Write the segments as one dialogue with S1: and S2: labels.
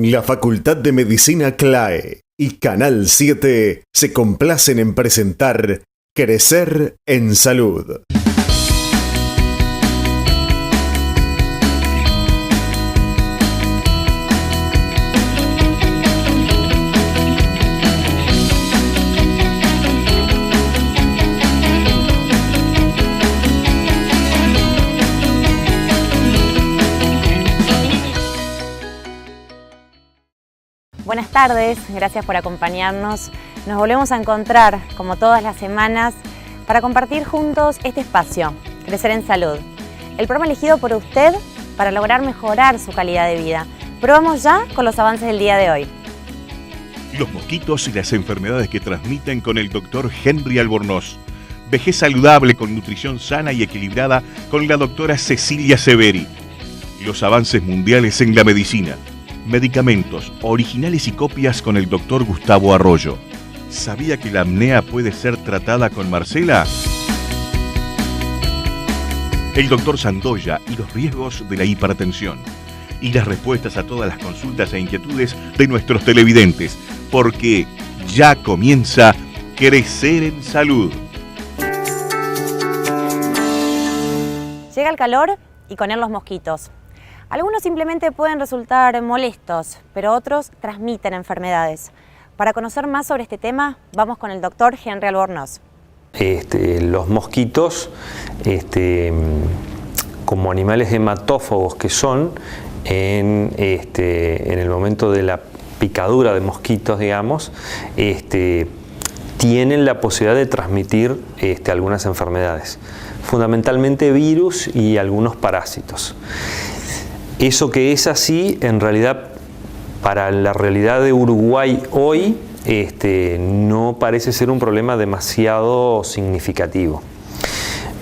S1: La Facultad de Medicina CLAE y Canal 7 se complacen en presentar Crecer en Salud.
S2: Buenas tardes, gracias por acompañarnos. Nos volvemos a encontrar, como todas las semanas, para compartir juntos este espacio, Crecer en Salud. El programa elegido por usted para lograr mejorar su calidad de vida. Probamos ya con los avances del día de hoy.
S3: Los mosquitos y las enfermedades que transmiten con el Dr. Henry Albornoz. Vejez saludable con nutrición sana y equilibrada con la doctora Cecilia Severi. Los avances mundiales en la medicina. Medicamentos, originales y copias con el Dr. Gustavo Arroyo. ¿Sabía que la apnea puede ser tratada con Marcela? El Dr. Sandoya y los riesgos de la hipertensión. Y las respuestas a todas las consultas e inquietudes de nuestros televidentes. Porque ya comienza Crecer en Salud.
S2: Llega el calor y con él los mosquitos. Algunos simplemente pueden resultar molestos, pero otros transmiten enfermedades. Para conocer más sobre este tema, vamos con el Dr. Henry Albornoz.
S4: Los mosquitos, como animales hematófagos que son, en el momento de la picadura de mosquitos, digamos, tienen la posibilidad de transmitir algunas enfermedades, fundamentalmente virus y algunos parásitos. Eso que es así, en realidad, para la realidad de Uruguay hoy, no parece ser un problema demasiado significativo.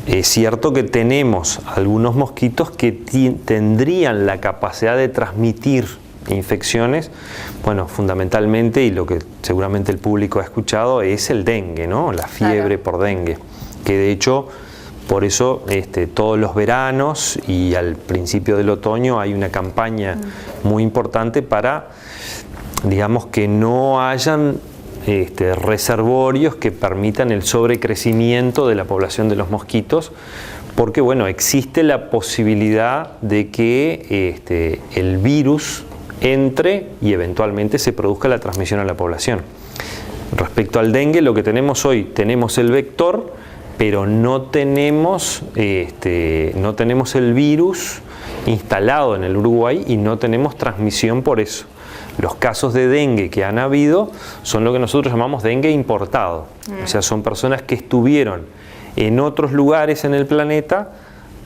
S4: Es cierto que tenemos algunos mosquitos que tendrían la capacidad de transmitir infecciones, bueno, fundamentalmente, y lo que seguramente el público ha escuchado, es el dengue, ¿no? La fiebre por dengue, que de hecho, por eso todos los veranos y al principio del otoño hay una campaña muy importante para, digamos, que no hayan reservorios que permitan el sobrecrecimiento de la población de los mosquitos, porque bueno, existe la posibilidad de que el virus entre y eventualmente se produzca la transmisión a la población. Respecto al dengue, lo que tenemos hoy, tenemos el vector, pero no tenemos el virus instalado en el Uruguay y no tenemos transmisión por eso. Los casos de dengue que han habido son lo que nosotros llamamos dengue importado. O sea, son personas que estuvieron en otros lugares en el planeta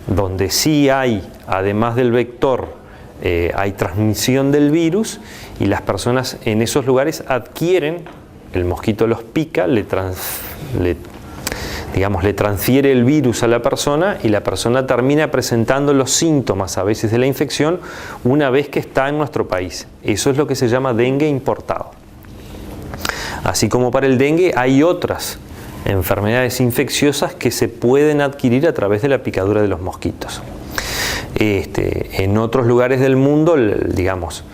S4: donde sí hay, además del vector, hay transmisión del virus, y las personas en esos lugares adquieren, el mosquito los pica, le transfiere el virus a la persona y la persona termina presentando los síntomas a veces de la infección una vez que está en nuestro país. Eso es lo que se llama dengue importado. Así como para el dengue hay otras enfermedades infecciosas que se pueden adquirir a través de la picadura de los mosquitos. En otros lugares del mundo, digamos,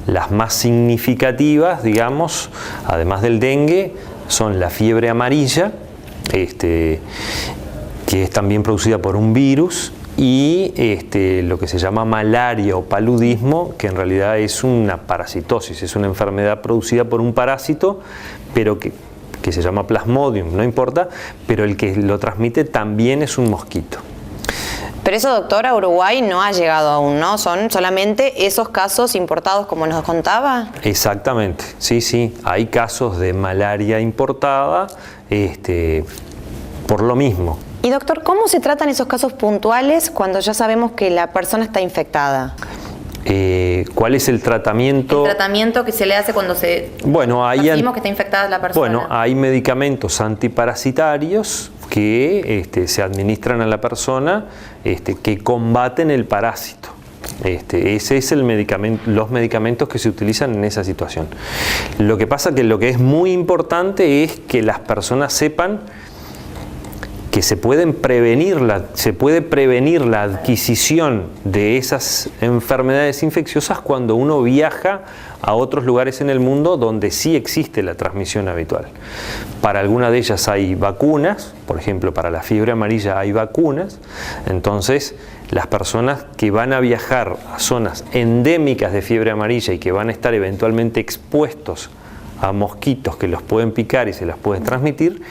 S4: las más significativas, digamos, además del dengue, son la fiebre amarilla, que es también producida por un virus, y lo que se llama malaria o paludismo, que en realidad es una parasitosis, es una enfermedad producida por un parásito, pero que se llama Plasmodium, no importa, pero el que lo transmite también es un mosquito.
S2: Pero eso, doctor, a Uruguay no ha llegado aún, ¿no? ¿Son solamente esos casos importados como nos contaba?
S4: Exactamente, sí, hay casos de malaria importada, por lo mismo.
S2: Y doctor, ¿cómo se tratan esos casos puntuales cuando ya sabemos que la persona está infectada?
S4: ¿Cuál es el tratamiento?
S2: El tratamiento que se le hace cuando decimos que está infectada la persona.
S4: Bueno, hay medicamentos antiparasitarios que se administran a la persona que combaten el parásito. Ese es los medicamentos que se utilizan en esa situación. Lo que pasa que lo que es muy importante es que las personas sepan que se puede prevenir la adquisición de esas enfermedades infecciosas cuando uno viaja a otros lugares en el mundo donde sí existe la transmisión habitual. Para algunas de ellas hay vacunas, por ejemplo, para la fiebre amarilla hay vacunas, entonces las personas que van a viajar a zonas endémicas de fiebre amarilla y que van a estar eventualmente expuestos a mosquitos que los pueden picar y se los pueden transmitir,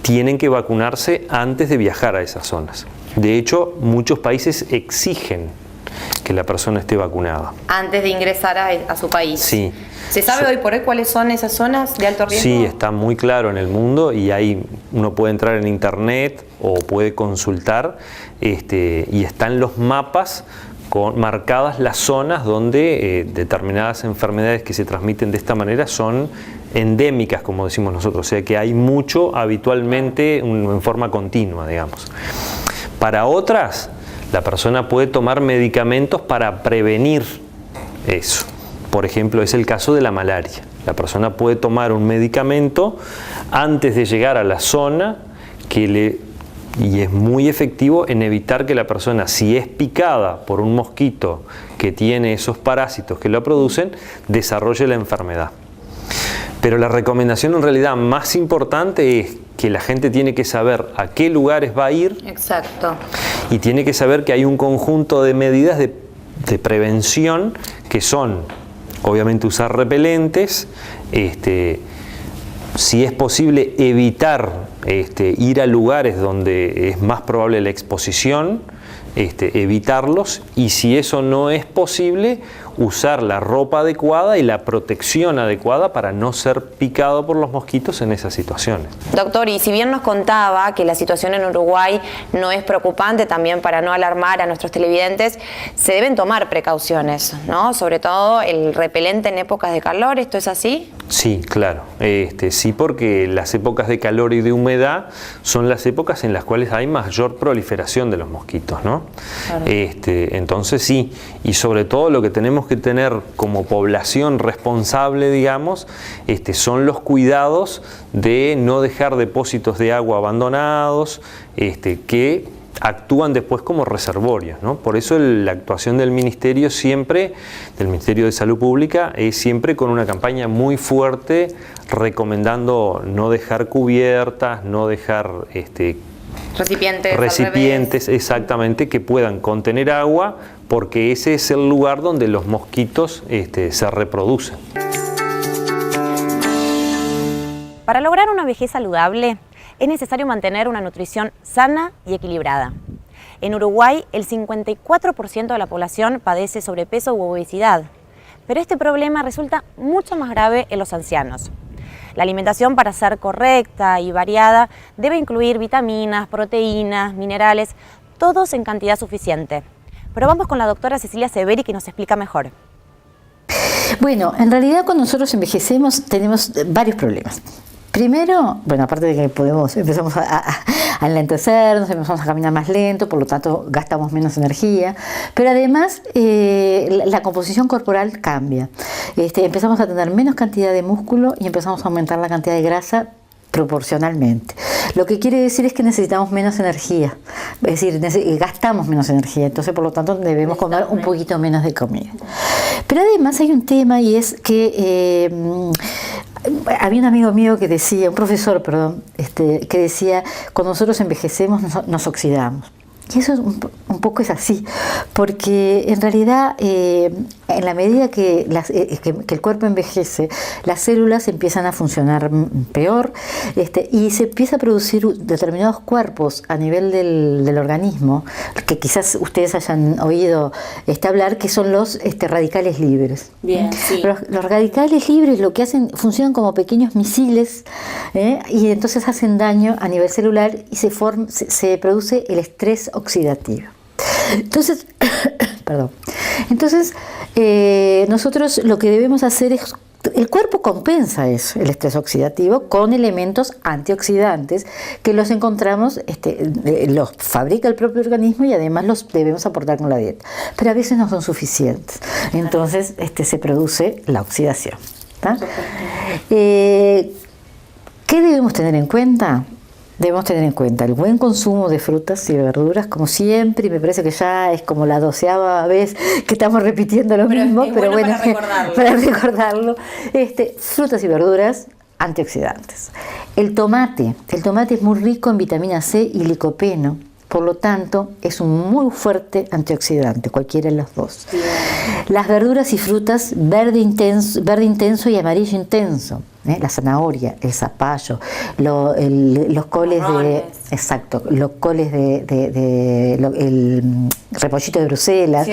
S4: tienen que vacunarse antes de viajar a esas zonas. De hecho, muchos países exigen que la persona esté vacunada.
S2: Antes de ingresar a su país.
S4: Sí.
S2: ¿Se sabe hoy por hoy cuáles son esas zonas de alto riesgo?
S4: Sí, está muy claro en el mundo y ahí uno puede entrar en internet o puede consultar y están los mapas marcadas las zonas donde determinadas enfermedades que se transmiten de esta manera son endémicas, como decimos nosotros, o sea que hay mucho habitualmente en forma continua, digamos. Para otras, la persona puede tomar medicamentos para prevenir eso. Por ejemplo, es el caso de la malaria. La persona puede tomar un medicamento antes de llegar a la zona y es muy efectivo en evitar que la persona, si es picada por un mosquito que tiene esos parásitos que lo producen, desarrolle la enfermedad. Pero la recomendación en realidad más importante es que la gente tiene que saber a qué lugares va a ir.
S2: Exacto.
S4: Y tiene que saber que hay un conjunto de medidas de prevención que son, obviamente, usar repelentes, si es posible evitar ir a lugares donde es más probable la exposición, evitarlos, y si eso no es posible, usar la ropa adecuada y la protección adecuada para no ser picado por los mosquitos en esas situaciones.
S2: Doctor, y si bien nos contaba que la situación en Uruguay no es preocupante, también para no alarmar a nuestros televidentes, se deben tomar precauciones, ¿no? Sobre todo el repelente en épocas de calor, ¿esto es así?
S4: Sí, claro. Sí, porque las épocas de calor y de humedad son las épocas en las cuales hay mayor proliferación de los mosquitos, ¿no? Claro. Entonces sí, y sobre todo lo que tenemos que tener como población responsable, digamos, son los cuidados de no dejar depósitos de agua abandonados, que actúan después como reservorios, ¿no? Por eso la actuación del Ministerio siempre, del Ministerio de Salud Pública, es siempre con una campaña muy fuerte recomendando no dejar cubiertas, no dejar recipientes exactamente que puedan contener agua, porque ese es el lugar donde los mosquitos se reproducen.
S2: Para lograr una vejez saludable, es necesario mantener una nutrición sana y equilibrada. En Uruguay, el 54% de la población padece sobrepeso u obesidad, pero este problema resulta mucho más grave en los ancianos. La alimentación, para ser correcta y variada, debe incluir vitaminas, proteínas, minerales, todos en cantidad suficiente. Pero vamos con la doctora Cecilia Severi, que nos explica mejor.
S5: Bueno, en realidad cuando nosotros envejecemos tenemos varios problemas. Primero, bueno, aparte de que empezamos a enlentecernos, empezamos a caminar más lento, por lo tanto gastamos menos energía, pero además la composición corporal cambia. Empezamos a tener menos cantidad de músculo y empezamos a aumentar la cantidad de grasa proporcionalmente. Lo que quiere decir es que necesitamos menos energía, es decir, gastamos menos energía, entonces por lo tanto debemos comer un poquito menos de comida. Pero además hay un tema, y es que había un amigo mío que decía, un profesor, perdón, que decía, cuando nosotros envejecemos nos oxidamos. Y eso un poco es así, porque en realidad en la medida que el cuerpo envejece, las células empiezan a funcionar peor, y se empieza a producir determinados cuerpos a nivel del organismo, que quizás ustedes hayan oído hablar, que son los radicales libres.
S2: Bien, sí.
S5: Los radicales libres lo que hacen, funcionan como pequeños misiles, y entonces hacen daño a nivel celular y se produce el estrés oxidativo. Entonces, perdón. Entonces, nosotros lo que debemos hacer es, el cuerpo compensa eso, el estrés oxidativo, con elementos antioxidantes que los encontramos, los fabrica el propio organismo y además los debemos aportar con la dieta. Pero a veces no son suficientes. Entonces, se produce la oxidación. ¿Qué debemos tener en cuenta? debemos tener en cuenta el buen consumo de frutas y verduras, como siempre, y me parece que ya es como la 12ª vez que estamos repitiendo lo mismo, pero bueno, para recordarlo. Frutas y verduras, antioxidantes. El tomate es muy rico en vitamina C y licopeno, por lo tanto es un muy fuerte antioxidante, cualquiera de los dos. Sí. Las verduras y frutas, verde intenso y amarillo intenso. La zanahoria, el zapallo, los coles los coles el repollito de Bruselas, sí.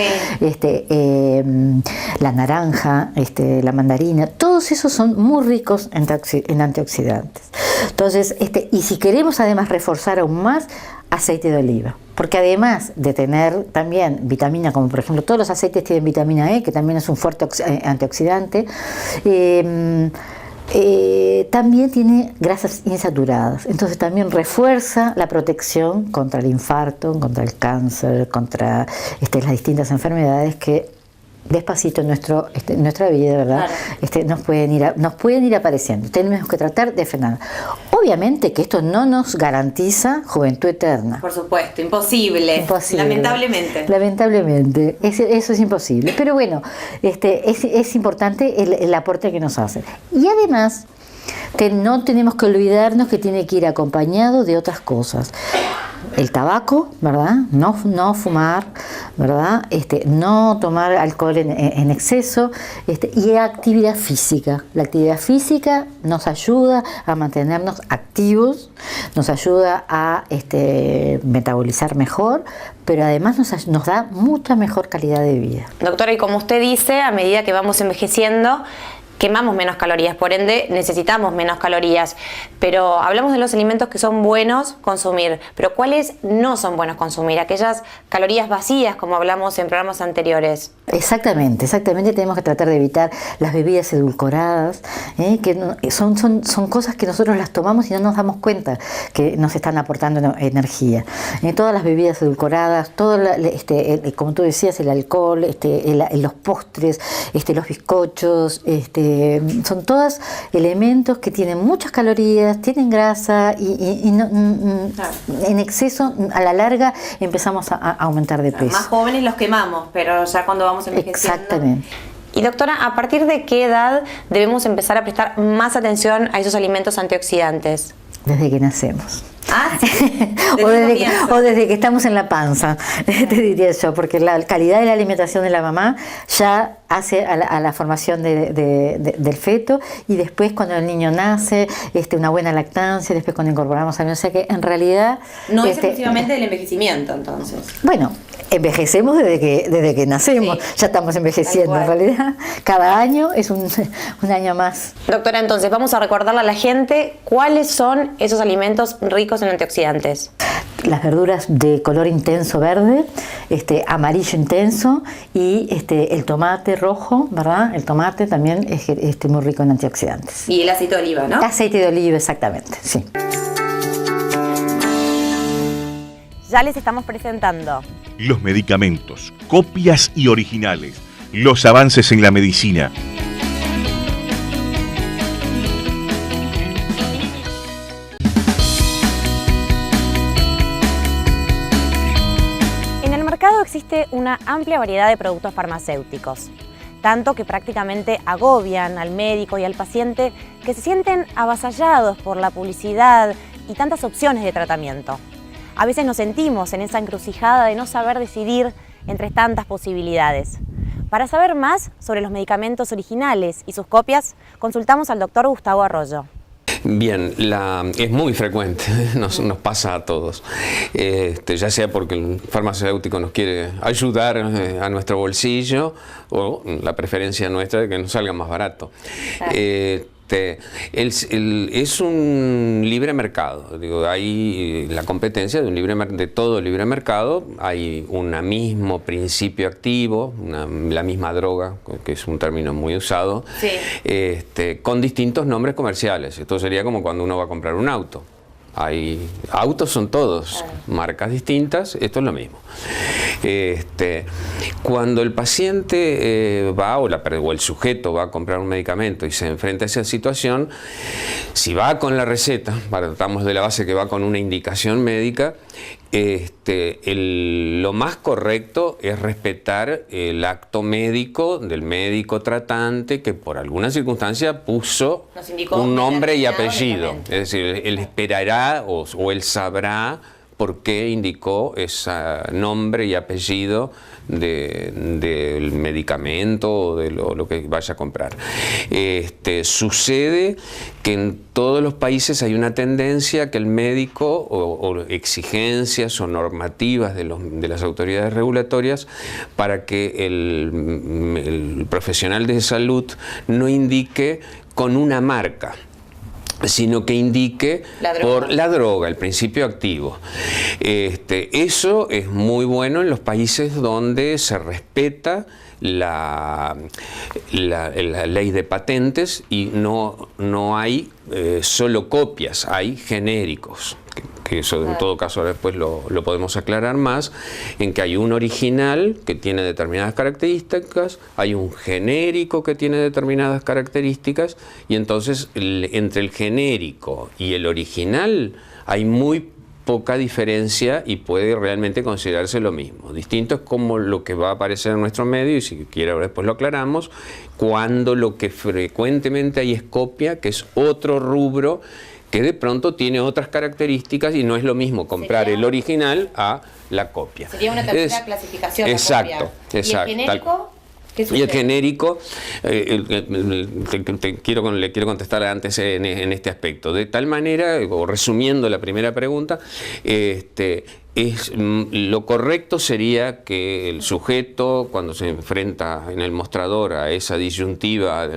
S5: La naranja, la mandarina, todos esos son muy ricos en antioxidantes. Entonces, y si queremos además reforzar aún más, aceite de oliva, porque además de tener también vitamina, como por ejemplo todos los aceites tienen vitamina E, que también es un fuerte antioxidante, también tiene grasas insaturadas, entonces también refuerza la protección contra el infarto, contra el cáncer, contra las distintas enfermedades que despacito en nuestra vida, ¿verdad? Claro. Nos pueden ir apareciendo. Tenemos que tratar de frenar. Obviamente que esto no nos garantiza juventud eterna.
S2: Por supuesto, imposible. Lamentablemente.
S5: Eso es imposible. Pero bueno, es importante el aporte que nos hace. Y además, no tenemos que olvidarnos que tiene que ir acompañado de otras cosas. El tabaco, ¿verdad? No fumar, ¿verdad? No tomar alcohol en exceso, y actividad física. La actividad física nos ayuda a mantenernos activos, nos ayuda a metabolizar mejor, pero además nos da mucha mejor calidad de vida.
S2: Doctora, y como usted dice, a medida que vamos envejeciendo, quemamos menos calorías, por ende necesitamos menos calorías, pero hablamos de los alimentos que son buenos consumir, pero ¿cuáles no son buenos consumir? Aquellas calorías vacías, como hablamos en programas anteriores.
S5: Exactamente, tenemos que tratar de evitar las bebidas edulcoradas, que son cosas que nosotros las tomamos y no nos damos cuenta que nos están aportando energía. Todas las bebidas edulcoradas, como tú decías, el alcohol, los postres, los bizcochos, son todos elementos que tienen muchas calorías, tienen grasa y claro. En exceso, a la larga, empezamos a aumentar de peso.
S2: Más jóvenes los quemamos, pero ya cuando vamos envejeciendo.
S5: Exactamente.
S2: Y doctora, ¿a partir de qué edad debemos empezar a prestar más atención a esos alimentos antioxidantes?
S5: Desde que nacemos.
S2: ¿Ah? Sí.
S5: o desde que estamos en la panza, te diría yo, porque la calidad de la alimentación de la mamá ya hace a la formación del feto, y después cuando el niño nace, una buena lactancia, después cuando incorporamos al niño, o sea que en realidad...
S2: No es exclusivamente del envejecimiento, entonces.
S5: Bueno, envejecemos desde que nacemos, sí. Ya estamos envejeciendo, en realidad cada año es un año más.
S2: Doctora, entonces vamos a recordarle a la gente cuáles son esos alimentos ricos en antioxidantes.
S5: Las verduras de color intenso verde, amarillo intenso, y el tomate rojo, ¿verdad? El tomate también es muy rico en antioxidantes.
S2: Y el aceite de oliva, ¿no?
S5: Aceite de oliva, exactamente, sí.
S2: Ya les estamos presentando
S3: los medicamentos, copias y originales, los avances en la medicina.
S2: En el mercado existe una amplia variedad de productos farmacéuticos, tanto que prácticamente agobian al médico y al paciente, que se sienten avasallados por la publicidad y tantas opciones de tratamiento. A veces nos sentimos en esa encrucijada de no saber decidir entre tantas posibilidades. Para saber más sobre los medicamentos originales y sus copias, consultamos al doctor Gustavo Arroyo.
S6: Bien, es muy frecuente, nos pasa a todos, ya sea porque el farmacéutico nos quiere ayudar a nuestro bolsillo, o la preferencia nuestra de que nos salga más barato. Claro. Es un libre mercado, digo, hay la competencia de todo libre mercado, hay un mismo principio activo, la misma droga, que es un término muy usado, sí. Con distintos nombres comerciales. Esto sería como cuando uno va a comprar un auto. Autos son todos, marcas distintas, esto es lo mismo. Cuando el paciente va o el sujeto va a comprar un medicamento y se enfrenta a esa situación, si va con la receta, partamos de la base que va con una indicación médica, lo más correcto es respetar el acto médico del médico tratante que por alguna circunstancia puso un nombre y apellido. Es decir, él esperará o él sabrá por qué indicó ese nombre y apellido del medicamento o de lo que vaya a comprar. Sucede que en todos los países hay una tendencia que el médico o exigencias o normativas de las autoridades regulatorias para que el profesional de salud no indique con una marca, sino que indique por la droga, el principio activo. Eso es muy bueno en los países donde se respeta la ley de patentes y no hay solo copias, hay genéricos. Que eso en todo caso después lo podemos aclarar más, en que hay un original que tiene determinadas características, hay un genérico que tiene determinadas características, y entonces entre el genérico y el original hay muy poca diferencia y puede realmente considerarse lo mismo. Distinto es como lo que va a aparecer en nuestro medio, y si quiere ahora después lo aclaramos, cuando lo que frecuentemente hay es copia, que es otro rubro que de pronto tiene otras características y no es lo mismo comprar el original a la copia.
S2: Sería una tercera clasificación.
S6: Exacto, exacto.
S2: ¿Y el genérico?
S6: Y el genérico, le quiero contestar antes en este aspecto. De tal manera, o resumiendo la primera pregunta, lo correcto sería que el sujeto, cuando se enfrenta en el mostrador a esa disyuntiva,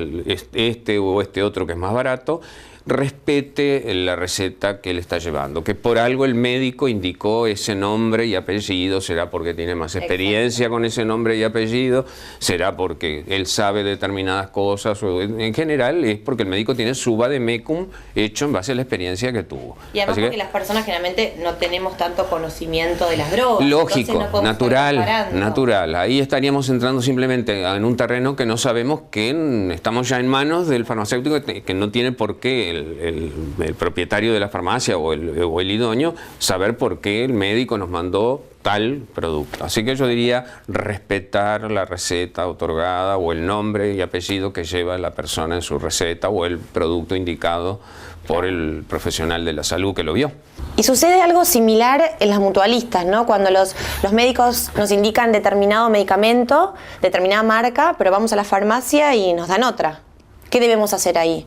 S6: este o este otro que es más barato, respete la receta que él está llevando, que por algo el médico indicó ese nombre y apellido, será porque tiene más experiencia con ese nombre y apellido, será porque él sabe determinadas cosas, o en general es porque el médico tiene su vademecum hecho en base a la experiencia que tuvo.
S2: Y además porque las personas generalmente no tenemos tanto conocimiento de las drogas.
S6: Lógico,
S2: no
S6: natural. Ahí estaríamos entrando simplemente en un terreno que no sabemos, que estamos ya en manos del farmacéutico, que no tiene por qué el propietario de la farmacia o el idóneo saber por qué el médico nos mandó tal producto. Así que yo diría respetar la receta otorgada o el nombre y apellido que lleva la persona en su receta o el producto indicado por el profesional de la salud que lo vio.
S2: Y sucede algo similar en las mutualistas, ¿no? Cuando los médicos nos indican determinado medicamento, determinada marca, pero vamos a la farmacia y nos dan otra. ¿Qué debemos hacer ahí?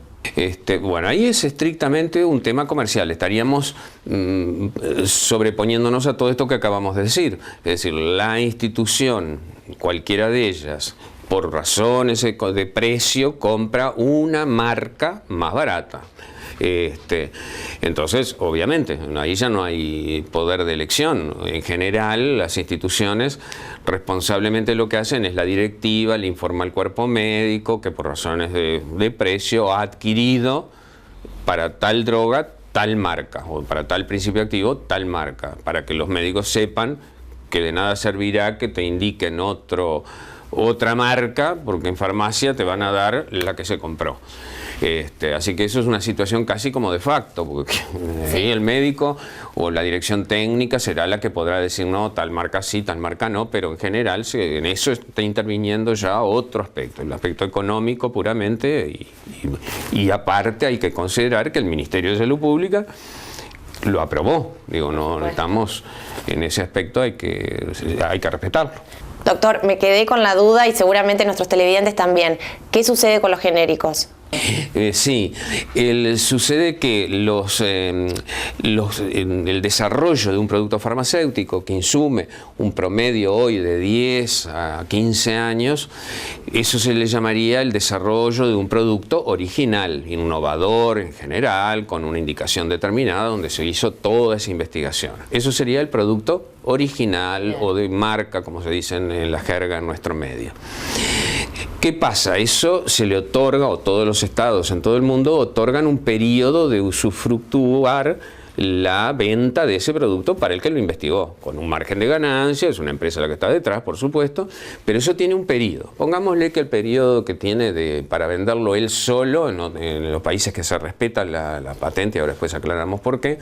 S6: Bueno, ahí es estrictamente un tema comercial. Estaríamos sobreponiéndonos a todo esto que acabamos de decir. Es decir, la institución, cualquiera de ellas, por razones de precio, compra una marca más barata. Entonces, obviamente, ahí ya no hay poder de elección. En general, las instituciones responsablemente lo que hacen es la directiva, le informa al cuerpo médico que por razones de precio ha adquirido para tal droga tal marca, o para tal principio activo tal marca, para que los médicos sepan que de nada servirá que te indiquen otra marca, porque en farmacia te van a dar la que se compró. Así que eso es una situación casi como de facto, porque ahí el médico o la dirección técnica será la que podrá decir no, tal marca sí, tal marca no, pero en general en eso está interviniendo ya otro aspecto, el aspecto económico puramente, y aparte hay que considerar que el Ministerio de Salud Pública lo aprobó. Digo, no estamos en ese aspecto, hay que respetarlo.
S2: Doctor, me quedé con la duda y seguramente nuestros televidentes también. ¿Qué sucede con los genéricos?
S6: Sí, sucede que el desarrollo de un producto farmacéutico que insume un promedio hoy de 10 a 15 años, eso se le llamaría el desarrollo de un producto original, innovador en general, con una indicación determinada donde se hizo toda esa investigación. Eso sería el producto original o de marca, como se dice en la jerga en nuestro medio. ¿Qué pasa? Eso se le otorga, o todos los estados en todo el mundo otorgan un periodo de usufructuar la venta de ese producto para el que lo investigó, con un margen de ganancia, es una empresa la que está detrás, por supuesto, pero eso tiene un periodo. Pongámosle que el periodo que tiene para venderlo él solo, en los países que se respeta la patente, ahora después aclaramos por qué,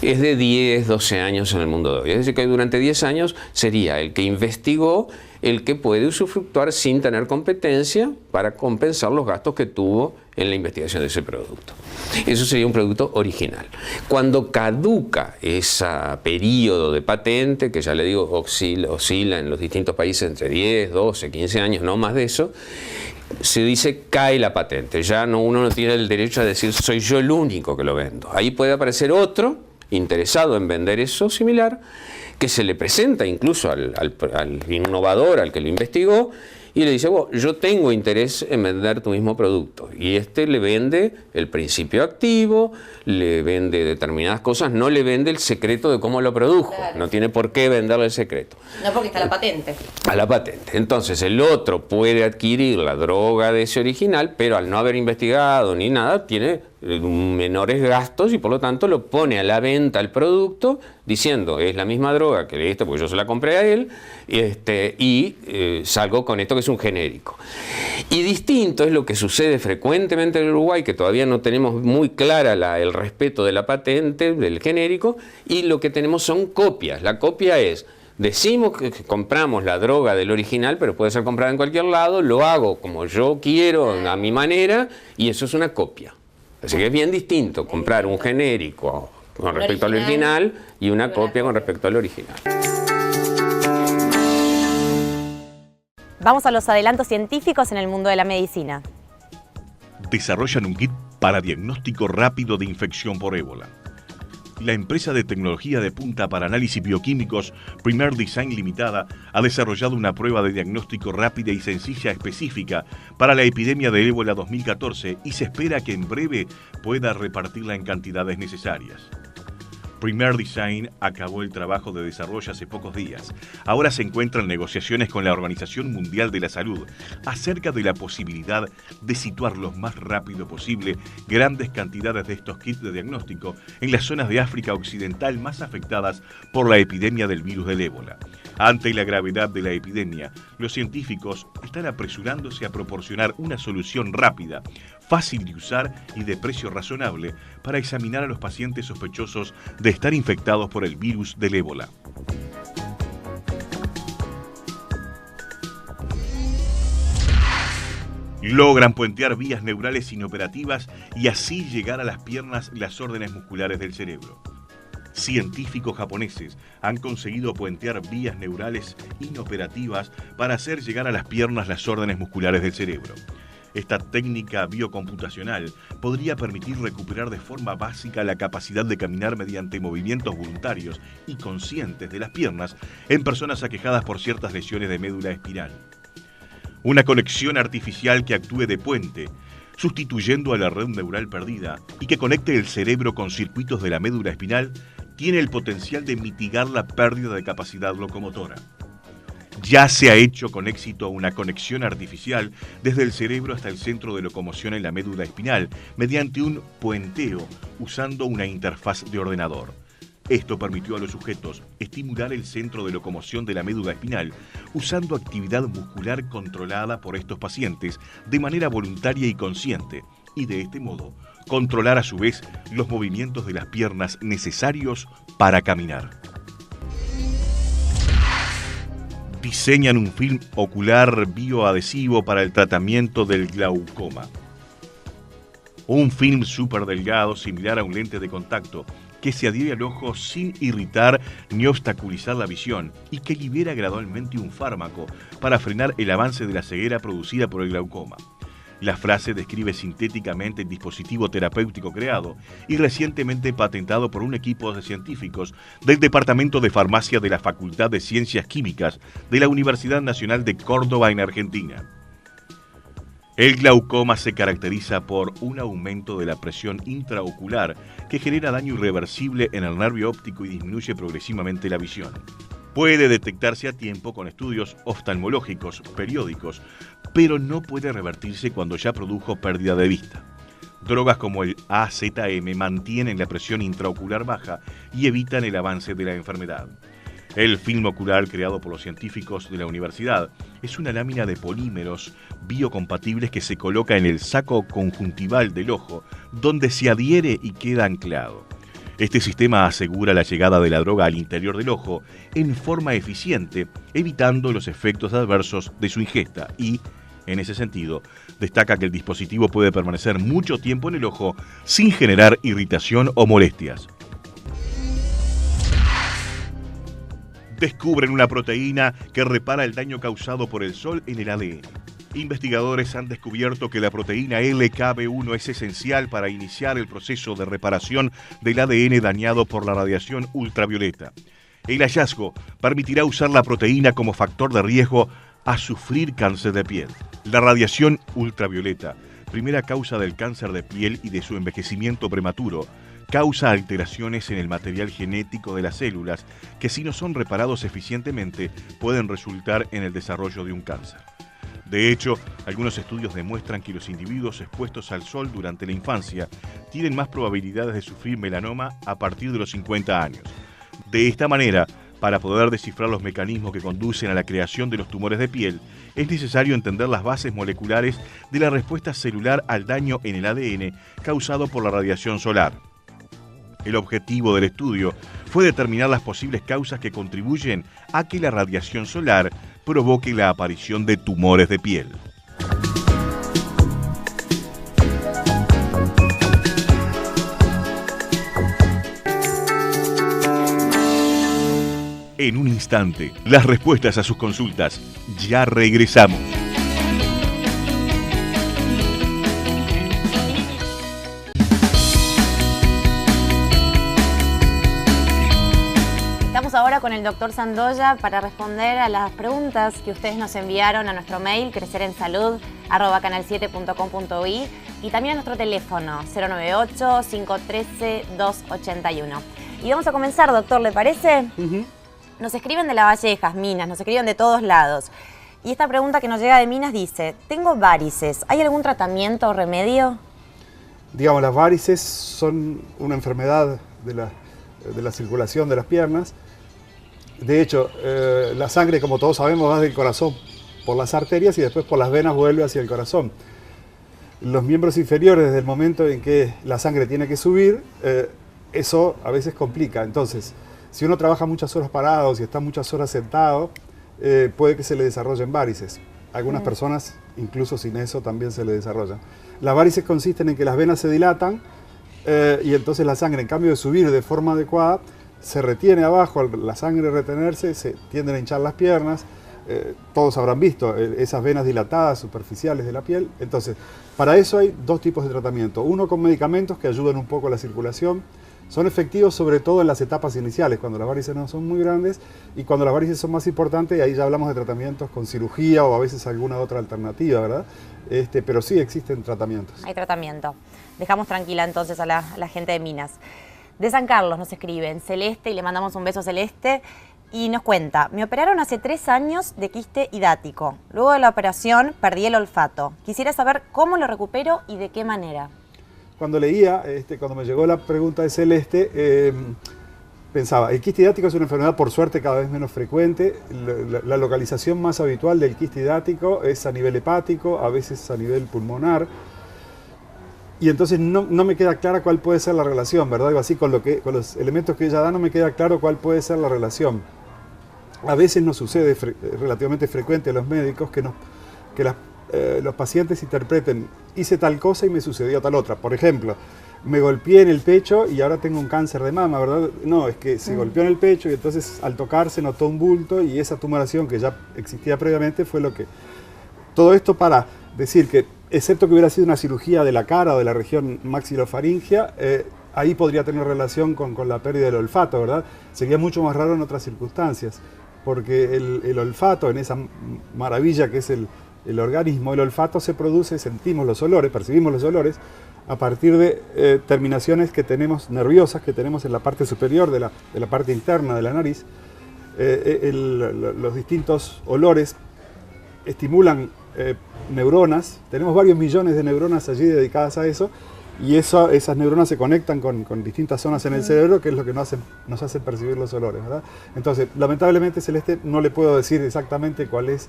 S6: es de 10, 12 años en el mundo de hoy. Es decir, que durante 10 años sería el que investigó el que puede usufructuar sin tener competencia para compensar los gastos que tuvo en la investigación de ese producto. Eso sería un producto original. Cuando caduca ese periodo de patente, que ya le digo oscila en los distintos países entre 10, 12, 15 años, no más de eso, se dice cae la patente. Ya uno no tiene el derecho a decir soy yo el único que lo vendo. Ahí puede aparecer otro interesado en vender eso similar, que se le presenta incluso al innovador, al que lo investigó, y le dice, bueno, yo tengo interés en vender tu mismo producto. Y le vende el principio activo, le vende determinadas cosas, no le vende el secreto de cómo lo produjo. Claro. No tiene por qué venderle el secreto.
S2: No, porque está la patente.
S6: A la patente. Entonces el otro puede adquirir la droga de ese original, pero al no haber investigado ni nada, tiene menores gastos y por lo tanto lo pone a la venta el producto diciendo es la misma droga que esto porque yo se la compré a él salgo con esto que es un genérico. Y distinto es lo que sucede frecuentemente en Uruguay, que todavía no tenemos muy clara el respeto de la patente del genérico, y lo que tenemos son copias. La copia es: decimos que compramos la droga del original, pero puede ser comprada en cualquier lado, lo hago como yo quiero, a mi manera, y eso es una copia. Así que es bien distinto comprar un genérico con respecto al original y una copia con respecto al original.
S2: Vamos a los adelantos científicos en el mundo de la medicina.
S3: Desarrollan un kit para diagnóstico rápido de infección por ébola. La empresa de tecnología de punta para análisis bioquímicos Premier Design Limitada ha desarrollado una prueba de diagnóstico rápida y sencilla específica para la epidemia de ébola 2014 y se espera que en breve pueda repartirla en cantidades necesarias. Premier Design acabó el trabajo de desarrollo hace pocos días. Ahora se encuentra en negociaciones con la Organización Mundial de la Salud acerca de la posibilidad de situar lo más rápido posible grandes cantidades de estos kits de diagnóstico en las zonas de África Occidental más afectadas por la epidemia del virus del ébola. Ante la gravedad de la epidemia, los científicos están apresurándose a proporcionar una solución rápida, fácil de usar y de precio razonable para examinar a los pacientes sospechosos de estar infectados por el virus del ébola. Logran puentear vías neurales inoperativas y así llegar a las piernas las órdenes musculares del cerebro. Científicos japoneses han conseguido puentear vías neurales inoperativas para hacer llegar a las piernas las órdenes musculares del cerebro. Esta técnica biocomputacional podría permitir recuperar de forma básica la capacidad de caminar mediante movimientos voluntarios y conscientes de las piernas en personas aquejadas por ciertas lesiones de médula espinal. Una conexión artificial que actúe de puente, sustituyendo a la red neural perdida y que conecte el cerebro con circuitos de la médula espinal, tiene el potencial de mitigar la pérdida de capacidad locomotora. Ya se ha hecho con éxito una conexión artificial desde el cerebro hasta el centro de locomoción en la médula espinal mediante un puenteo usando una interfaz de ordenador. Esto permitió a los sujetos estimular el centro de locomoción de la médula espinal usando actividad muscular controlada por estos pacientes de manera voluntaria y consciente, y de este modo controlar a su vez los movimientos de las piernas necesarios para caminar. Diseñan un film ocular bioadhesivo para el tratamiento del glaucoma. Un film súper delgado similar a un lente de contacto que se adhiere al ojo sin irritar ni obstaculizar la visión y que libera gradualmente un fármaco para frenar el avance de la ceguera producida por el glaucoma. La frase describe sintéticamente el dispositivo terapéutico creado y recientemente patentado por un equipo de científicos del Departamento de Farmacia de la Facultad de Ciencias Químicas de la Universidad Nacional de Córdoba en Argentina. El glaucoma se caracteriza por un aumento de la presión intraocular que genera daño irreversible en el nervio óptico y disminuye progresivamente la visión. Puede detectarse a tiempo con estudios oftalmológicos periódicos, pero no puede revertirse cuando ya produjo pérdida de vista. Drogas como el AZM mantienen la presión intraocular baja y evitan el avance de la enfermedad. El film ocular creado por los científicos de la universidad es una lámina de polímeros biocompatibles que se coloca en el saco conjuntival del ojo, donde se adhiere y queda anclado. Este sistema asegura la llegada de la droga al interior del ojo en forma eficiente, evitando los efectos adversos de su ingesta y, en ese sentido, destaca que el dispositivo puede permanecer mucho tiempo en el ojo sin generar irritación o molestias. Descubren una proteína que repara el daño causado por el sol en el ADN. Investigadores han descubierto que la proteína LKB1 es esencial para iniciar el proceso de reparación del ADN dañado por la radiación ultravioleta. El hallazgo permitirá usar la proteína como factor de riesgo a sufrir cáncer de piel. La radiación ultravioleta, primera causa del cáncer de piel y de su envejecimiento prematuro, causa alteraciones en el material genético de las células que, si no son reparados eficientemente, pueden resultar en el desarrollo de un cáncer. De hecho, algunos estudios demuestran que los individuos expuestos al sol durante la infancia tienen más probabilidades de sufrir melanoma a partir de los 50 años. De esta manera, para poder descifrar los mecanismos que conducen a la creación de los tumores de piel, es necesario entender las bases moleculares de la respuesta celular al daño en el ADN causado por la radiación solar. El objetivo del estudio fue determinar las posibles causas que contribuyen a que la radiación solar provoque la aparición de tumores de piel. En un instante, las respuestas a sus consultas. Ya regresamos.
S2: Estamos ahora con el doctor Sandoya para responder a las preguntas que ustedes nos enviaron a nuestro mail crecerenssalud@canal7.com.uy y también a nuestro teléfono 098-513-281. Y vamos a comenzar, doctor, ¿le parece? Nos escriben de La Vallejas, Minas, nos escriben de todos lados. Y esta pregunta que nos llega de Minas dice, tengo varices, ¿hay algún tratamiento o remedio?
S7: Digamos, las varices son una enfermedad de la circulación de las piernas. De hecho, la sangre, como todos sabemos, va del corazón por las arterias y después por las venas vuelve hacia el corazón. Los miembros inferiores, desde el momento en que la sangre tiene que subir, eso a veces complica. Entonces, si uno trabaja muchas horas parado, si está muchas horas sentado, puede que se le desarrollen varices. Algunas personas, incluso sin eso, también se le desarrollan. Las varices consisten en que las venas se dilatan y entonces la sangre, en cambio de subir de forma adecuada, se retiene abajo. Al la sangre retenerse, se tienden a hinchar las piernas. Todos habrán visto esas venas dilatadas superficiales de la piel. Entonces, para eso hay dos tipos de tratamiento. Uno con medicamentos que ayudan un poco a la circulación. Son efectivos sobre todo en las etapas iniciales, cuando las varices no son muy grandes, y cuando las varices son más importantes, ahí ya hablamos de tratamientos con cirugía o a veces alguna otra alternativa, ¿verdad? Pero sí existen tratamientos.
S2: Hay tratamiento. Dejamos tranquila entonces a la gente de Minas. De San Carlos nos escriben Celeste, y le mandamos un beso a Celeste, y nos cuenta, me operaron hace 3 años de quiste hidático. Luego de la operación perdí el olfato. Quisiera saber cómo lo recupero y de qué manera.
S7: Cuando leía, cuando me llegó la pregunta de Celeste, pensaba, el quiste hidático es una enfermedad por suerte cada vez menos frecuente. La localización más habitual del quiste hidático es a nivel hepático, a veces a nivel pulmonar. Y entonces no me queda clara cuál puede ser la relación, ¿verdad? Algo así, con los elementos que ella da no me queda claro cuál puede ser la relación. A veces nos sucede relativamente frecuente a los médicos que los pacientes interpreten, hice tal cosa y me sucedió tal otra. Por ejemplo, me golpeé en el pecho y ahora tengo un cáncer de mama, ¿verdad? No, es que se golpeó en el pecho y entonces al tocar se notó un bulto y esa tumoración que ya existía previamente fue lo que... Todo esto para decir que, excepto que hubiera sido una cirugía de la cara o de la región maxilofaringea, ahí podría tener relación con la pérdida del olfato, ¿verdad? Sería mucho más raro en otras circunstancias, porque el olfato, en esa maravilla que es el organismo, el olfato se produce, sentimos los olores, percibimos los olores, a partir de terminaciones que tenemos nerviosas, que tenemos en la parte superior de la parte interna de la nariz. Los distintos olores estimulan neuronas, tenemos varios millones de neuronas allí dedicadas a eso, y esas neuronas se conectan con distintas zonas en el cerebro, que es lo que nos hace percibir los olores, ¿verdad? Entonces, lamentablemente, Celeste, no le puedo decir exactamente cuál es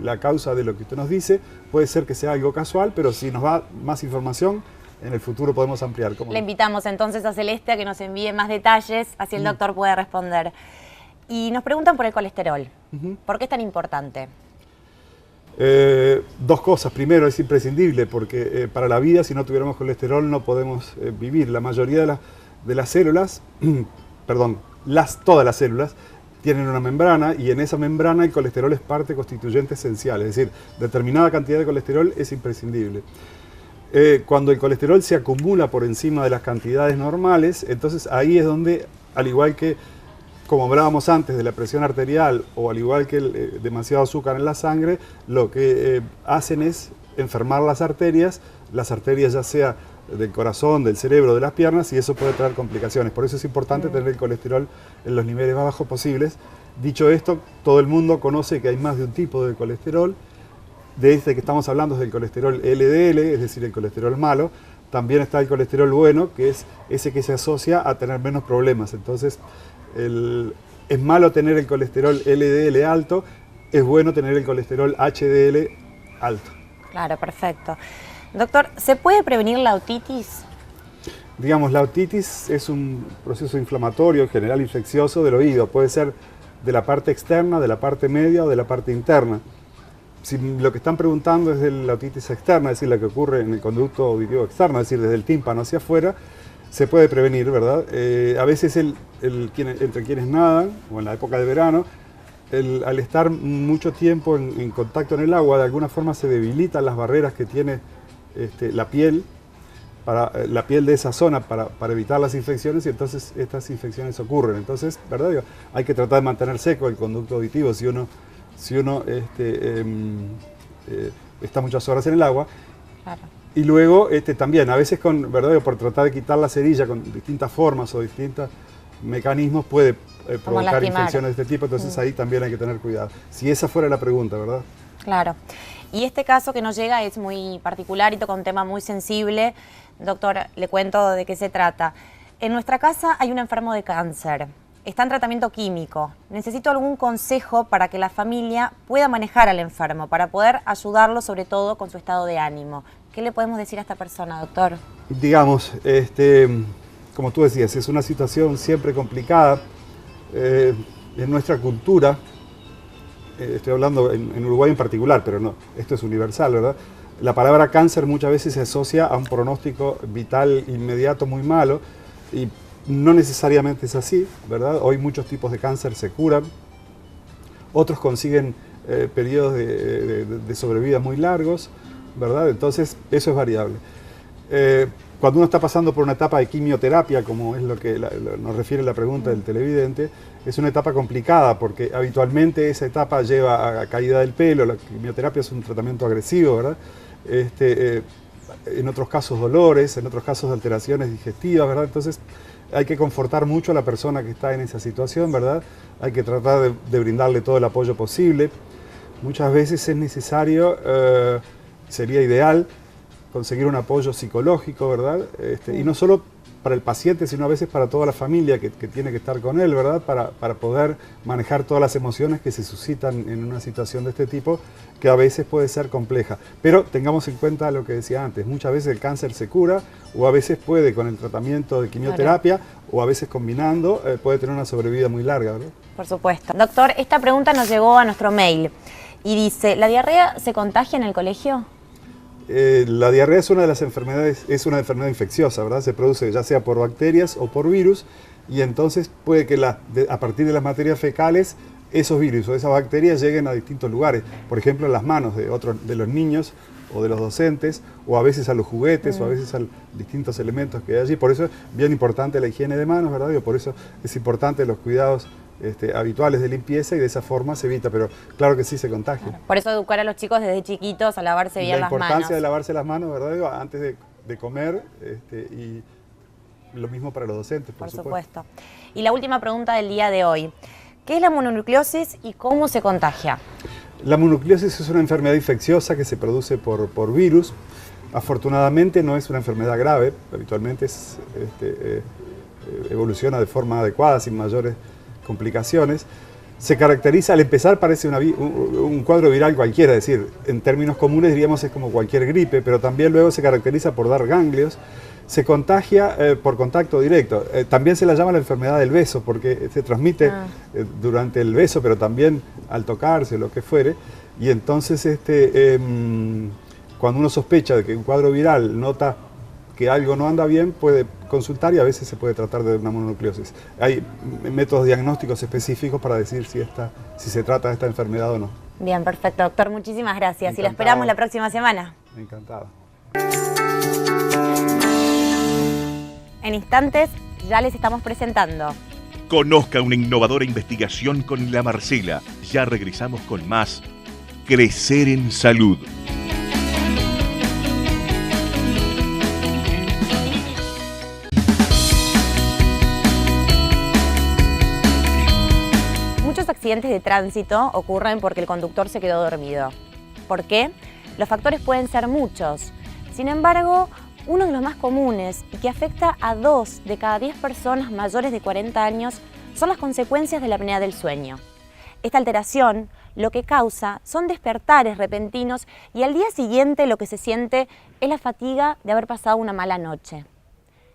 S7: la causa de lo que usted nos dice. Puede ser que sea algo casual, pero si nos da más información, en el futuro podemos ampliar.
S2: Le invitamos entonces a Celeste a que nos envíe más detalles, así el doctor puede responder. Y nos preguntan por el colesterol. ¿Por qué es tan importante?
S7: Dos cosas. Primero, es imprescindible porque para la vida, si no tuviéramos colesterol, no podemos vivir. La mayoría de las células, perdón, todas las células, tienen una membrana, y en esa membrana el colesterol es parte constituyente esencial. Es decir, determinada cantidad de colesterol es imprescindible. Cuando el colesterol se acumula por encima de las cantidades normales, entonces ahí es donde, al igual que, como hablábamos antes de la presión arterial, o al igual que demasiado azúcar en la sangre, lo que hacen es enfermar las arterias ya sea del corazón, del cerebro, de las piernas, y eso puede traer complicaciones. Por eso es importante tener el colesterol en los niveles más bajos posibles. Dicho esto, todo el mundo conoce que hay más de un tipo de colesterol. De este que estamos hablando es del colesterol LDL, es decir, el colesterol malo. También está el colesterol bueno, que es ese que se asocia a tener menos problemas. Entonces, es malo tener el colesterol LDL alto, es bueno tener el colesterol HDL alto.
S2: Claro, perfecto. Doctor, ¿se puede prevenir la otitis?
S7: Digamos, la otitis es un proceso inflamatorio, en general infeccioso del oído. Puede ser de la parte externa, de la parte media o de la parte interna. Si lo que están preguntando es de la otitis externa, es decir, la que ocurre en el conducto auditivo externo, es decir, desde el tímpano hacia afuera, se puede prevenir, ¿verdad? A veces entre quienes nadan, o en la época de verano, al estar mucho tiempo en contacto en el agua, de alguna forma se debilitan las barreras que tiene la piel de esa zona para evitar las infecciones, y entonces estas infecciones ocurren. Entonces, ¿verdad? Digo, hay que tratar de mantener seco el conducto auditivo si uno está muchas horas en el agua.
S2: Claro.
S7: Y luego también, a veces ¿verdad? Por tratar de quitar la cerilla con distintas formas o distintos mecanismos puede provocar infecciones de este tipo, entonces ahí también hay que tener cuidado. Si esa fuera la pregunta, ¿verdad?
S2: Claro. Y este caso que nos llega es muy particular y toca un tema muy sensible. Doctor, le cuento de qué se trata. En nuestra casa hay un enfermo de cáncer. Está en tratamiento químico. Necesito algún consejo para que la familia pueda manejar al enfermo, para poder ayudarlo sobre todo con su estado de ánimo. ¿Qué le podemos decir a esta persona, doctor?
S7: Digamos, como tú decías, es una situación siempre complicada. En nuestra cultura, estoy hablando en Uruguay en particular, pero no, esto es universal, ¿verdad? La palabra cáncer muchas veces se asocia a un pronóstico vital inmediato muy malo, y no necesariamente es así, ¿verdad? Hoy muchos tipos de cáncer se curan, otros consiguen periodos de sobrevida muy largos, ¿verdad? Entonces, eso es variable. Cuando uno está pasando por una etapa de quimioterapia, como es lo que nos refiere la pregunta del televidente, es una etapa complicada porque habitualmente esa etapa lleva a caída del pelo. La quimioterapia es un tratamiento agresivo, ¿verdad? En otros casos dolores, en otros casos alteraciones digestivas, ¿verdad? Entonces hay que confortar mucho a la persona que está en esa situación, ¿verdad? Hay que tratar de brindarle todo el apoyo posible. Muchas veces es necesario, sería ideal, conseguir un apoyo psicológico, ¿verdad? Y no solo para el paciente, sino a veces para toda la familia que tiene que estar con él, ¿verdad? Para poder manejar todas las emociones que se suscitan en una situación de este tipo, que a veces puede ser compleja. Pero tengamos en cuenta lo que decía antes, muchas veces el cáncer se cura, o a veces puede con el tratamiento de quimioterapia, claro, o a veces combinando, puede tener una sobrevida muy larga, ¿verdad?
S2: Por supuesto. Doctor, esta pregunta nos llegó a nuestro mail y dice, ¿la diarrea se contagia en el colegio?
S7: La diarrea es una de las enfermedades, es una enfermedad infecciosa, ¿verdad? Se produce ya sea por bacterias o por virus, y entonces puede que a partir de las materias fecales esos virus o esas bacterias lleguen a distintos lugares, por ejemplo a las manos de los niños o de los docentes, o a veces a los juguetes, o a veces a distintos elementos que hay allí. Por eso es bien importante la higiene de manos, ¿verdad? Por eso es importante los cuidados habituales de limpieza, y de esa forma se evita, pero claro que sí se contagia.
S2: Claro. Por eso educar a los chicos desde chiquitos a lavarse bien las manos.
S7: La importancia de lavarse las manos, ¿verdad? Antes de comer, y lo mismo para los docentes, por supuesto.
S2: Y la última pregunta del día de hoy, ¿qué es la mononucleosis y cómo se contagia?
S7: La mononucleosis es una enfermedad infecciosa que se produce por virus. Afortunadamente no es una enfermedad grave, habitualmente evoluciona de forma adecuada, sin mayores complicaciones. Se caracteriza, al empezar parece un cuadro viral cualquiera, es decir, en términos comunes diríamos es como cualquier gripe, pero también luego se caracteriza por dar ganglios, se contagia por contacto directo. También se la llama la enfermedad del beso, porque se transmite durante el beso, pero también al tocarse, lo que fuere, y entonces cuando uno sospecha de que un cuadro viral nota que algo no anda bien, puede consultar y a veces se puede tratar de una mononucleosis. Hay métodos diagnósticos específicos para decir si se trata de esta enfermedad o no.
S2: Bien, perfecto, doctor. Muchísimas gracias.
S7: Encantado.
S2: Y lo esperamos la próxima semana.
S7: Encantado.
S2: En instantes ya les estamos presentando.
S3: Conozca una innovadora investigación con la Marcela. Ya regresamos con más Crecer en Salud.
S2: Muchos accidentes de tránsito ocurren porque el conductor se quedó dormido. ¿Por qué? Los factores pueden ser muchos. Sin embargo, uno de los más comunes y que afecta a 2 de cada 10 personas mayores de 40 años son las consecuencias de la apnea del sueño. Esta alteración lo que causa son despertares repentinos y al día siguiente lo que se siente es la fatiga de haber pasado una mala noche.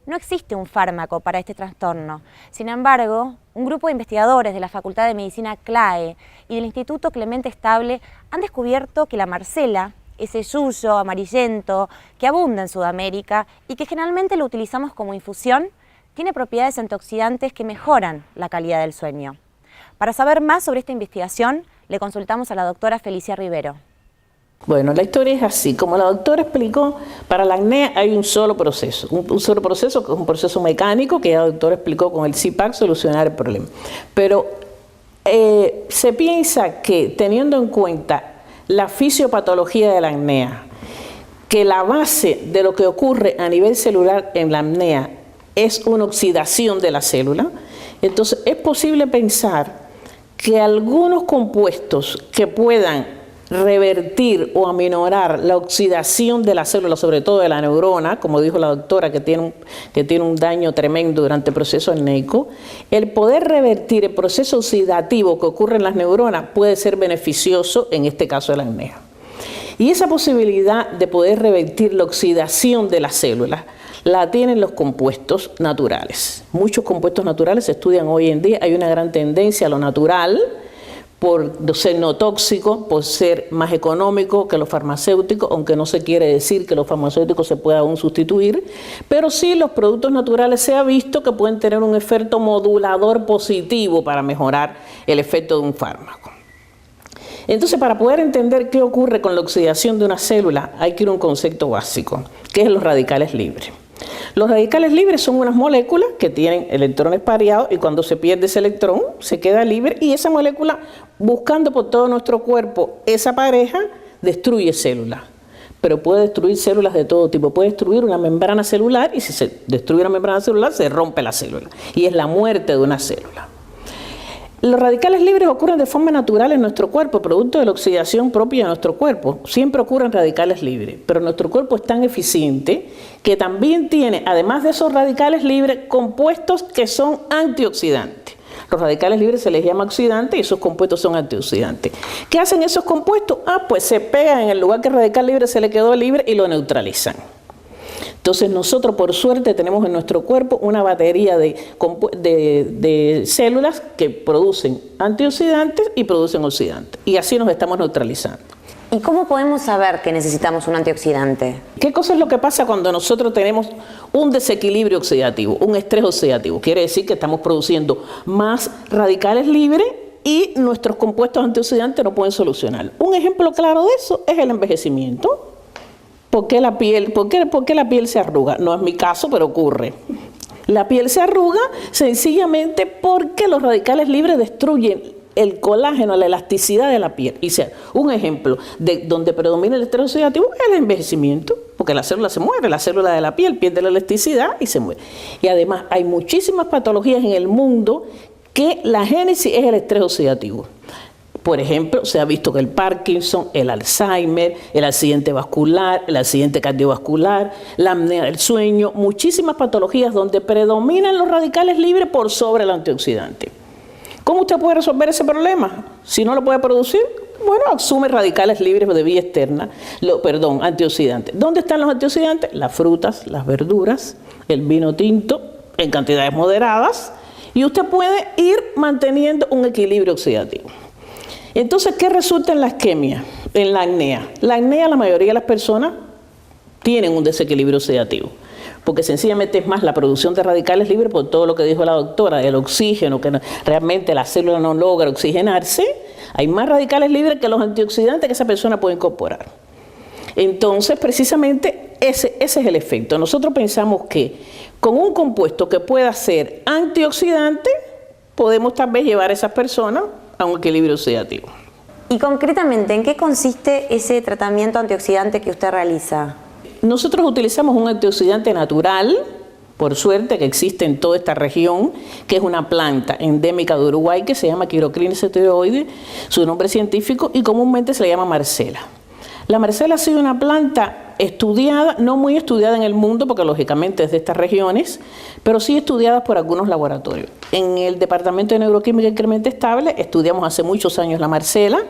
S2: No existe un fármaco para este trastorno. Sin embargo, un grupo de investigadores de la Facultad de Medicina CLAE y del Instituto Clemente Estable han descubierto que la Marcela, ese yuyo amarillento que abunda en Sudamérica y que generalmente lo utilizamos como infusión, tiene propiedades antioxidantes que mejoran la calidad del sueño. Para saber más sobre esta investigación, le consultamos a la doctora Felicia Rivero.
S8: Bueno, la historia es así. Como la doctora explicó, para la apnea hay un solo proceso. Un solo proceso que es un proceso mecánico que la doctora explicó con el CPAP solucionar el problema. Pero se piensa que, teniendo en cuenta la fisiopatología de la apnea, que la base de lo que ocurre a nivel celular en la apnea es una oxidación de la célula, entonces es posible pensar que algunos compuestos que puedan revertir o aminorar la oxidación de la célula, sobre todo de la neurona, como dijo la doctora, que tiene un daño tremendo durante el proceso apneico, el poder revertir el proceso oxidativo que ocurre en las neuronas puede ser beneficioso en este caso de la apnea. Y esa posibilidad de poder revertir la oxidación de las células la tienen los compuestos naturales. Muchos compuestos naturales se estudian hoy en día, hay una gran tendencia a lo natural, por ser no tóxico, por ser más económico que los farmacéuticos, aunque no se quiere decir que los farmacéuticos se puedan aún sustituir, pero sí los productos naturales se ha visto que pueden tener un efecto modulador positivo para mejorar el efecto de un fármaco. Entonces, para poder entender qué ocurre con la oxidación de una célula, hay que ir a un concepto básico, que es los radicales libres. Los radicales libres son unas moléculas que tienen electrones pareados y cuando se pierde ese electrón se queda libre y esa molécula, buscando por todo nuestro cuerpo esa pareja, destruye células. Pero puede destruir células de todo tipo, puede destruir una membrana celular y si se destruye una membrana celular se rompe la célula y es la muerte de una célula. Los radicales libres ocurren de forma natural en nuestro cuerpo, producto de la oxidación propia de nuestro cuerpo. Siempre ocurren radicales libres, pero nuestro cuerpo es tan eficiente que también tiene, además de esos radicales libres, compuestos que son antioxidantes. Los radicales libres se les llama oxidantes y esos compuestos son antioxidantes. ¿Qué hacen esos compuestos? Pues se pegan en el lugar que el radical libre se le quedó libre y lo neutralizan. Entonces nosotros por suerte tenemos en nuestro cuerpo una batería de células que producen antioxidantes y producen oxidantes. Y así nos estamos neutralizando.
S2: ¿Y cómo podemos saber que necesitamos un antioxidante?
S8: ¿Qué cosa es lo que pasa cuando nosotros tenemos un desequilibrio oxidativo, un estrés oxidativo? Quiere decir que estamos produciendo más radicales libres y nuestros compuestos antioxidantes no pueden solucionar. Un ejemplo claro de eso es el envejecimiento. ¿Por qué la piel se arruga? No es mi caso, pero ocurre. La piel se arruga sencillamente porque los radicales libres destruyen el colágeno, la elasticidad de la piel. Y sea, un ejemplo de donde predomina el estrés oxidativo es el envejecimiento, porque la célula se muere, la célula de la piel pierde la elasticidad y se muere. Y además hay muchísimas patologías en el mundo que la génesis es el estrés oxidativo. Por ejemplo, se ha visto que el Parkinson, el Alzheimer, el accidente vascular, el accidente cardiovascular, la apnea del sueño, muchísimas patologías donde predominan los radicales libres por sobre el antioxidante. ¿Cómo usted puede resolver ese problema? Si no lo puede producir, bueno, asume radicales libres de vía externa, antioxidantes. ¿Dónde están los antioxidantes? Las frutas, las verduras, el vino tinto en cantidades moderadas, y usted puede ir manteniendo un equilibrio oxidativo. Entonces, ¿qué resulta en la isquemia? En la apnea. La apnea, la mayoría de las personas tienen un desequilibrio oxidativo, porque sencillamente es más la producción de radicales libres por todo lo que dijo la doctora, el oxígeno, que realmente la célula no logra oxigenarse. Hay más radicales libres que los antioxidantes que esa persona puede incorporar. Entonces, precisamente, ese es el efecto. Nosotros pensamos que con un compuesto que pueda ser antioxidante, podemos tal vez llevar a esas personas a un equilibrio oxidativo.
S2: Y concretamente, ¿en qué consiste ese tratamiento antioxidante que usted realiza?
S8: Nosotros utilizamos un antioxidante natural, por suerte, que existe en toda esta región, que es una planta endémica de Uruguay que se llama Chirocrine setoioide, su nombre científico, y comúnmente se le llama Marcela. La Marcela ha sido una planta estudiada, no muy estudiada en el mundo, porque lógicamente es de estas regiones, pero sí estudiada por algunos laboratorios. En el Departamento de Neuroquímica Incremente Estable estudiamos hace muchos años la Marcela.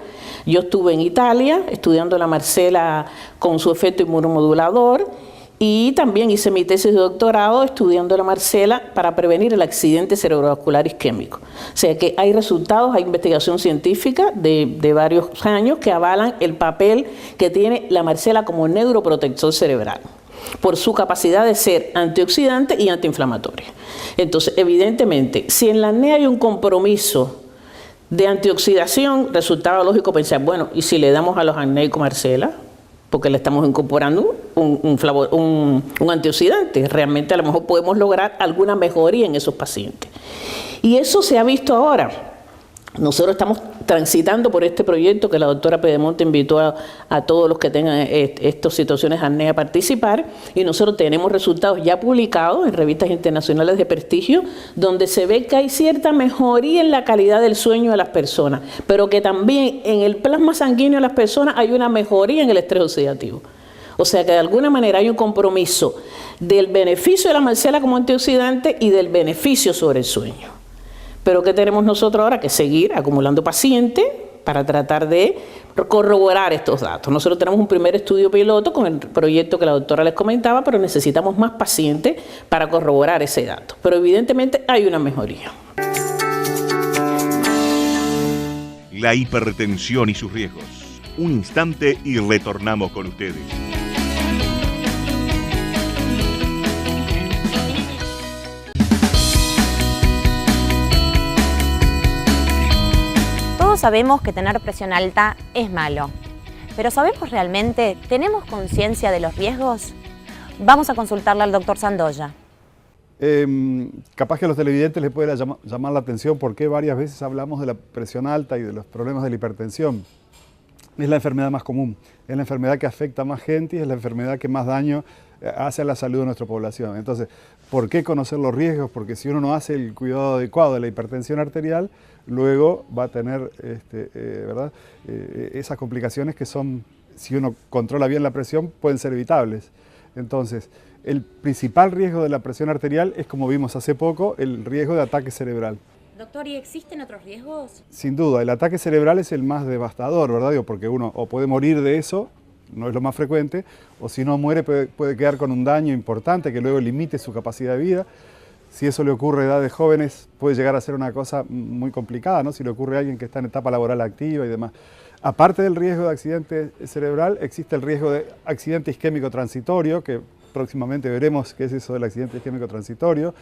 S8: Yo estuve en Italia estudiando la Marcela con su efecto inmunomodulador, y también hice mi tesis de doctorado estudiando la Marcela para prevenir el accidente cerebrovascular isquémico. O sea que hay resultados, hay investigación científica de varios años que avalan el papel que tiene la Marcela como neuroprotector cerebral, por su capacidad de ser antioxidante y antiinflamatoria. Entonces, evidentemente, si en la apnea hay un compromiso de antioxidación, resultaba lógico pensar, bueno, ¿y si le damos a los apneicos Marcela? Porque le estamos incorporando un antioxidante. Realmente a lo mejor podemos lograr alguna mejoría en esos pacientes. Y eso se ha visto ahora. Nosotros estamos transitando por este proyecto que la doctora Pedemonte invitó a todos los que tengan estas situaciones de apnea a participar, y nosotros tenemos resultados ya publicados en revistas internacionales de prestigio donde se ve que hay cierta mejoría en la calidad del sueño de las personas, pero que también en el plasma sanguíneo de las personas hay una mejoría en el estrés oxidativo. O sea que de alguna manera hay un compromiso del beneficio de la Marcela como antioxidante y del beneficio sobre el sueño. Pero ¿qué tenemos nosotros ahora? Que seguir acumulando pacientes para tratar de corroborar estos datos. Nosotros tenemos un primer estudio piloto con el proyecto que la doctora les comentaba, pero necesitamos más pacientes para corroborar ese dato. Pero evidentemente hay una mejoría.
S3: La hipertensión y sus riesgos. Un instante y retornamos con ustedes.
S2: Todos sabemos que tener presión alta es malo, pero ¿sabemos realmente? ¿Tenemos conciencia de los riesgos? Vamos a consultarle al doctor Sandoya.
S7: Capaz que a los televidentes les puede llamar la atención porque varias veces hablamos de la presión alta y de los problemas de la hipertensión. Es la enfermedad más común, es la enfermedad que afecta a más gente y es la enfermedad que más daño hace a la salud de nuestra población. Entonces, ¿por qué conocer los riesgos? Porque si uno no hace el cuidado adecuado de la hipertensión arterial, luego va a tener esas complicaciones que son, si uno controla bien la presión, pueden ser evitables. Entonces, el principal riesgo de la presión arterial es, como vimos hace poco, el riesgo de ataque cerebral.
S2: Doctor, ¿y existen otros riesgos?
S7: Sin duda, el ataque cerebral es el más devastador, ¿verdad? Porque uno o puede morir de eso, no es lo más frecuente, o si no muere puede quedar con un daño importante que luego limite su capacidad de vida. Si eso le ocurre a edades jóvenes, puede llegar a ser una cosa muy complicada, ¿no? Si le ocurre a alguien que está en etapa laboral activa y demás. Aparte del riesgo de accidente cerebral, existe el riesgo de accidente isquémico transitorio, que próximamente veremos qué es eso del accidente isquémico transitorio.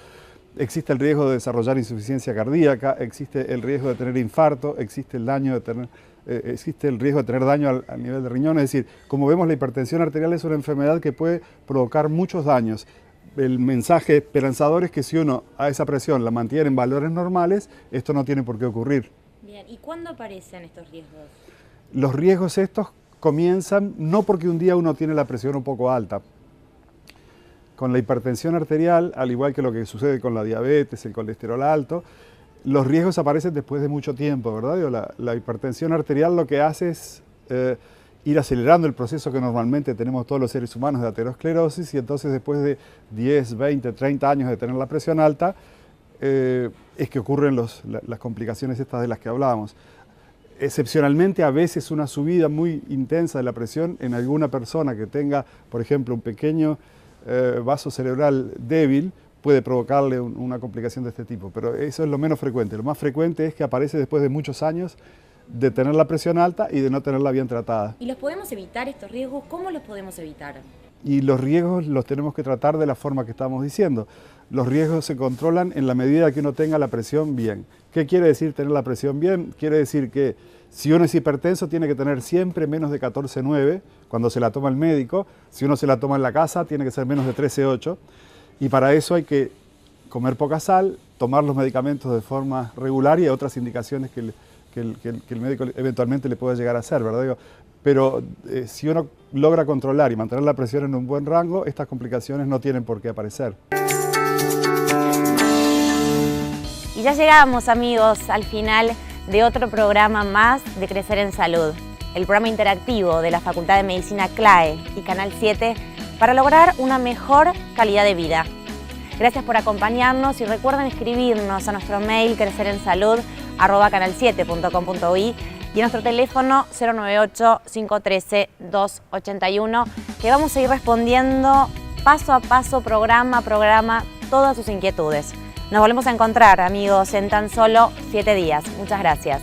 S7: Existe el riesgo de desarrollar insuficiencia cardíaca, existe el riesgo de tener infarto, existe el riesgo de tener daño al nivel de riñón. Es decir, como vemos, la hipertensión arterial es una enfermedad que puede provocar muchos daños. El mensaje esperanzador es que si uno a esa presión la mantiene en valores normales, esto no tiene por qué ocurrir.
S2: Bien, ¿y cuándo aparecen estos riesgos?
S7: Los riesgos estos comienzan no porque un día uno tiene la presión un poco alta. Con la hipertensión arterial, al igual que lo que sucede con la diabetes, el colesterol alto, los riesgos aparecen después de mucho tiempo, ¿verdad? Digo, la hipertensión arterial lo que hace es ir acelerando el proceso que normalmente tenemos todos los seres humanos de aterosclerosis, y entonces después de 10, 20, 30 años de tener la presión alta, es que ocurren las complicaciones estas de las que hablábamos. Excepcionalmente, a veces una subida muy intensa de la presión en alguna persona que tenga, por ejemplo, un pequeño vaso cerebral débil, puede provocarle una complicación de este tipo, pero eso es lo menos frecuente. Lo más frecuente es que aparece después de muchos años de tener la presión alta y de no tenerla bien tratada.
S2: ¿Y los podemos evitar, estos riesgos? ¿Cómo los podemos evitar?
S7: Y los riesgos los tenemos que tratar de la forma que estamos diciendo. Los riesgos se controlan en la medida que uno tenga la presión bien. ¿Qué quiere decir tener la presión bien? Quiere decir que si uno es hipertenso tiene que tener siempre menos de 14,9 cuando se la toma el médico. Si uno se la toma en la casa tiene que ser menos de 13,8. Y para eso hay que comer poca sal, tomar los medicamentos de forma regular y otras indicaciones que el médico eventualmente le pueda llegar a hacer, ¿verdad? Digo, pero si uno logra controlar y mantener la presión en un buen rango, estas complicaciones no tienen por qué aparecer.
S2: Y ya llegamos, amigos, al final de otro programa más de Crecer en Salud, el programa interactivo de la Facultad de Medicina CLAE y Canal 7 para lograr una mejor calidad de vida. Gracias por acompañarnos y recuerden escribirnos a nuestro mail crecerenssalud@canal7.com.uy y a nuestro teléfono 098-513-281, que vamos a ir respondiendo paso a paso, programa a programa, todas sus inquietudes. Nos volvemos a encontrar, amigos, en tan solo 7 días. Muchas gracias.